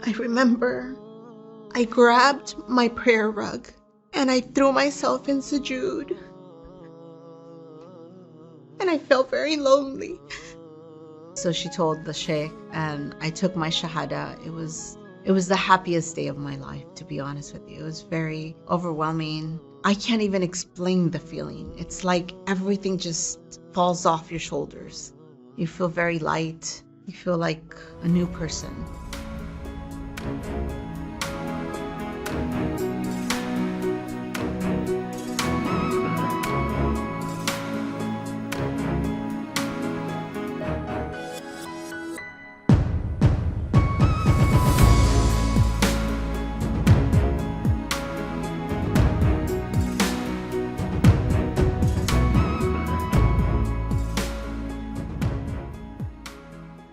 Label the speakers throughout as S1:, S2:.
S1: I remember I grabbed my prayer rug and I threw myself in sujood. And I felt very lonely. So she told the sheikh, and I took my shahada. It was the happiest day of my life, to be honest with you. It was very overwhelming. I can't even explain the feeling. It's like everything just falls off your shoulders. You feel very light. You feel like a new person.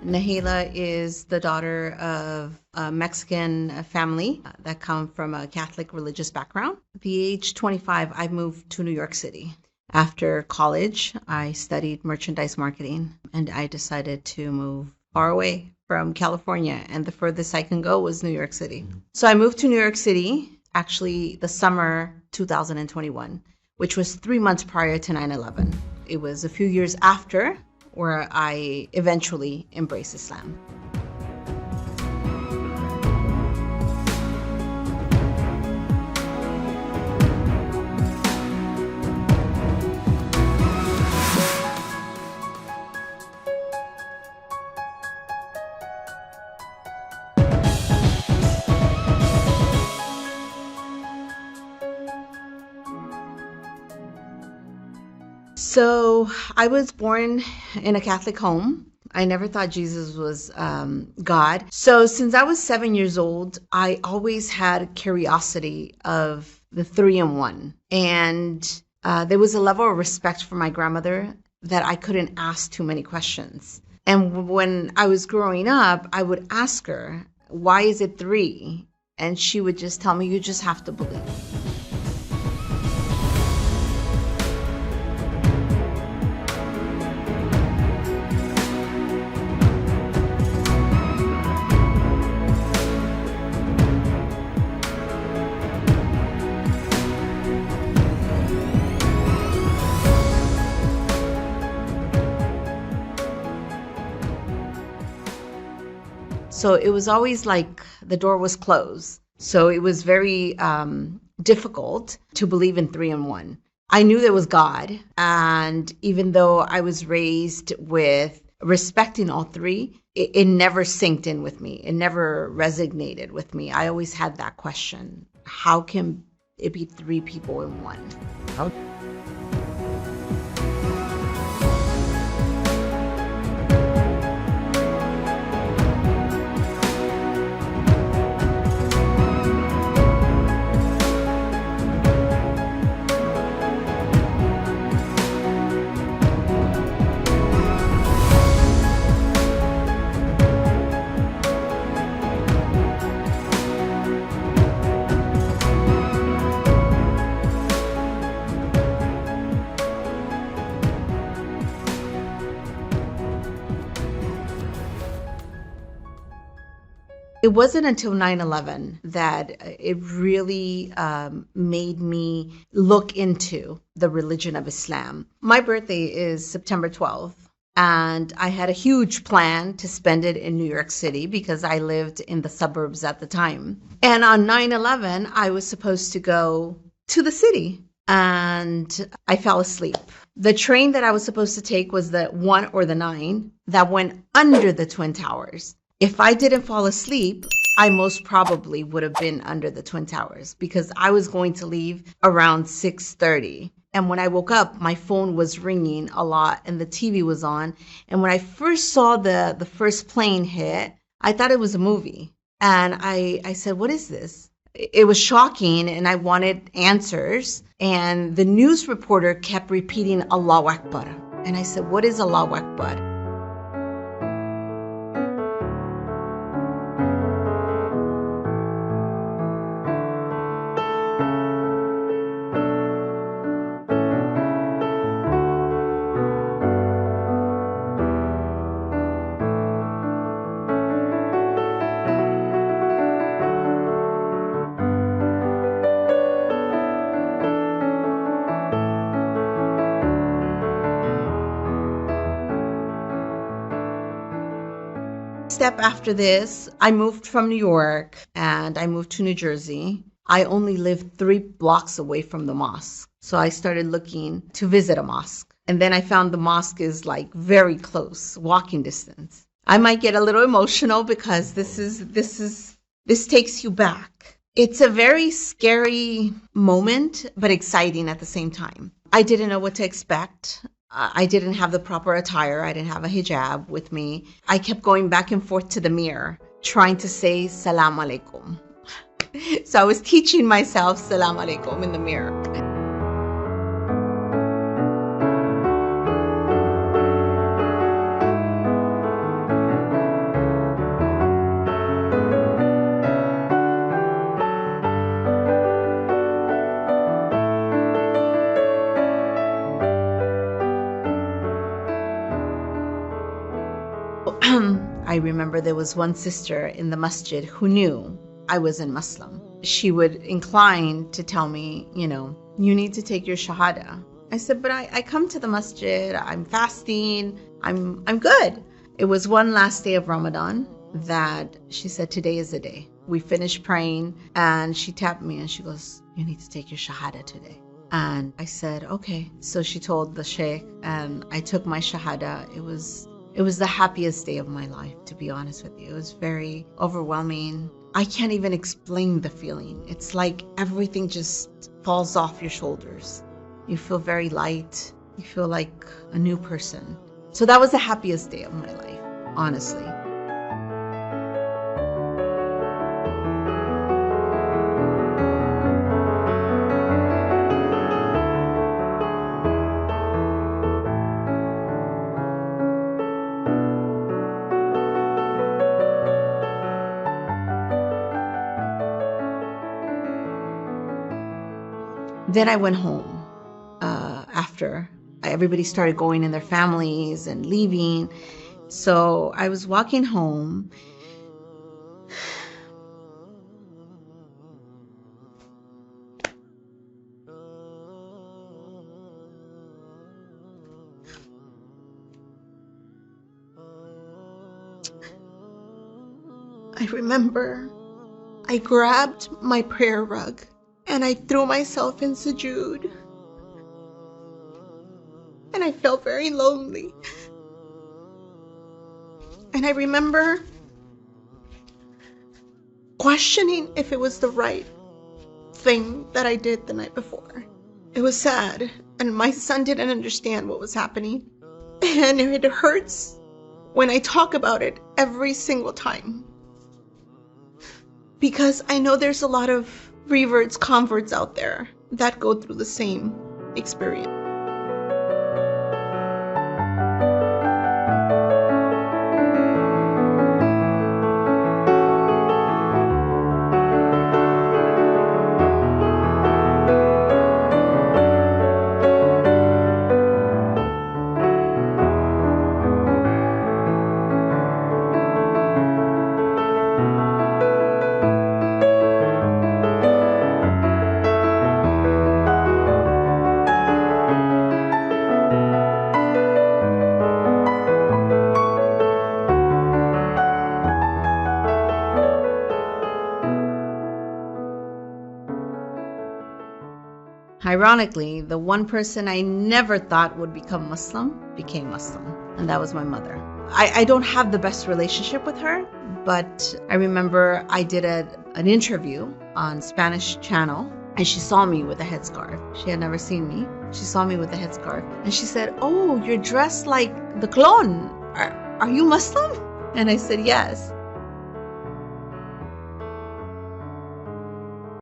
S1: Nahila is the daughter of a Mexican family that come from a Catholic religious background. At the age 25, I moved to New York City. After college, I studied merchandise marketing, and I decided to move far away from California, and the furthest I can go was New York City. So I moved to New York City, actually the summer 2021, which was 3 months prior to 9/11. It was a few years after where I eventually embraced Islam. So I was born in a Catholic home. I never thought Jesus was God. So since I was 7 years old, I always had curiosity of the three in one. And there was a level of respect for my grandmother that I couldn't ask too many questions. And when I was growing up, I would ask her, why is it three? And she would just tell me, you just have to believe. So it was always like the door was closed. So it was very difficult to believe in three in one. I knew there was God. And even though I was raised with respecting all three, it never synced in with me. It never resonated with me. I always had that question. How can it be three people in one?
S2: How?
S1: It wasn't until 9/11 that it really made me look into the religion of Islam. My birthday is September 12th, and I had a huge plan to spend it in New York City because I lived in the suburbs at the time. And on 9/11, I was supposed to go to the city, and I fell asleep. The train that I was supposed to take was the 1 or the 9 that went under the Twin Towers. If I didn't fall asleep, I most probably would have been under the Twin Towers because I was going to leave around 6:30. And when I woke up, my phone was ringing a lot and the TV was on. And when I first saw the first plane hit, I thought it was a movie. And I said, what is this? It was shocking and I wanted answers. And the news reporter kept repeating Allahu Akbar. And I said, what is Allahu Akbar? step after this, I moved from New York and I moved to New Jersey. I only lived 3 blocks away from the mosque. So I started looking to visit a mosque. And then I found the mosque is like very close, walking distance. I might get a little emotional because this takes you back. It's a very scary moment, but exciting at the same time. I didn't know what to expect. I didn't have the proper attire. I didn't have a hijab with me. I kept going back and forth to the mirror, trying to say salam alaikum. So I was teaching myself salam alaikum in the mirror. I remember there was one sister in the masjid who knew I wasn't Muslim. She would incline to tell me, you need to take your shahada. I said, but I come to the masjid, I'm fasting, I'm good. It was one last day of Ramadan that she said, today is the day. We finished praying and she tapped me and she goes, you need to take your shahada today. And I said, okay. So she told the sheikh and I took my shahada. It was the happiest day of my life, to be honest with you. It was very overwhelming. I can't even explain the feeling. It's like everything just falls off your shoulders. You feel very light. You feel like a new person. So that was the happiest day of my life, honestly. Then I went home after everybody started going in their families and leaving. So I was walking home. I remember I grabbed my prayer rug and I threw myself in sujood. And I felt very lonely. And I remember questioning if it was the right thing that I did the night before. It was sad, and my son didn't understand what was happening. And it hurts when I talk about it every single time. Because I know there's a lot of reverts, converts out there that go through the same experience. Ironically, the one person I never thought would become Muslim became Muslim, and that was my mother. I don't have the best relationship with her, but I remember I did an interview on Spanish channel, and she saw me with a headscarf. She had never seen me. She saw me with a headscarf, and she said, "Oh, you're dressed like the clone. Are you Muslim?" And I said, "Yes."